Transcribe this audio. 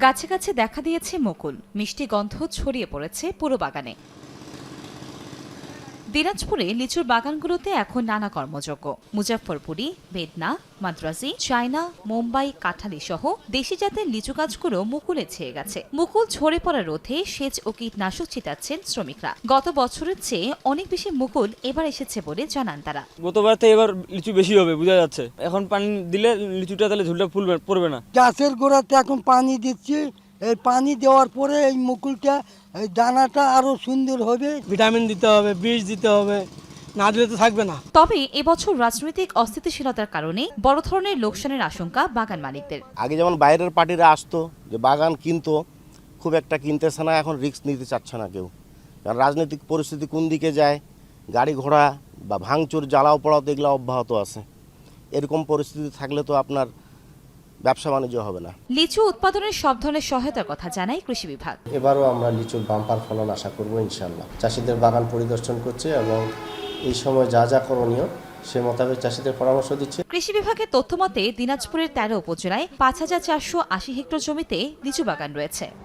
গাছে গাছে দেখা দিয়েছে মুকুল, মিষ্টি গন্ধ ছড়িয়ে পড়েছে পুরো বাগানে। দিনাজপুরে লিচুর বাগানগুলোতে এখন নানা কর্মযজ্ঞ। মুজাফফরপুরি, বেদনা, মাদ্রাজি, চায়না, মুম্বাই, কাঠালি সহ দেশি জাতের লিচু গাছগুলো মুকুলে ছেয়ে গেছে। মুকুল ঝরে পড়া রোধে সেচ ও কীটনাশক ছিটাচ্ছেন শ্রমিকরা। গত বছরের চেয়ে অনেক বেশি মুকুল এবার এসেছে বলে জানান তারা। গতবার থেকে এবার লিচু বেশি হবে বোঝা যাচ্ছে। এখন পানি দিলে লিচুটা তাহলে ঝুলটা ফুলবে পড়বে না। গাছের গোড়াতে এখন পানি দিচ্ছি, এই পানি দেওয়ার পরে এই মুকুলটা, এই দানাটা আরো সুন্দর হবে। ভিটামিন দিতে হবে, বীজ দিতে হবে, না দিলে তো থাকবে না। তবে এবছর রাজনৈতিক অস্থিতিশীলতার কারণে বড় ধরনের লোকসানের আশঙ্কা বাগান মালিকদের। আগে যেমন বাইরের পার্টিরা আসতো, যে বাগান কিনতো, খুব একটা কিনতেছে না, এখন রিস্ক নিতে চাচ্ছে না কেউ। কারণ রাজনৈতিক পরিস্থিতি কোন দিকে যায়, গাড়ি ঘোড়া বা ভাঙচুর, জ্বালাও পড়াও তো এগুলো অব্যাহত আছে। এরকম পরিস্থিতি থাকলে তো আপনার ব্যবসা বাণিজ্য হবে না। লিচু উৎপাদনের সব ধরনের সহায়তার কথা জানায় কৃষি বিভাগ। এবারও আমরা লিচুর বাম্পার ফলন আশা করব ইনশাল্লাহ। চাষিদের বাগান পরিদর্শন করছে এবং এই সময় যা যা করণীয় সে মোতাবেক চাষিদের পরামর্শ দিচ্ছে। কৃষি বিভাগের তথ্য মতে দিনাজপুরের 13 উপজেলায় ৫,৪৮০ হেক্টর জমিতে লিচু বাগান রয়েছে।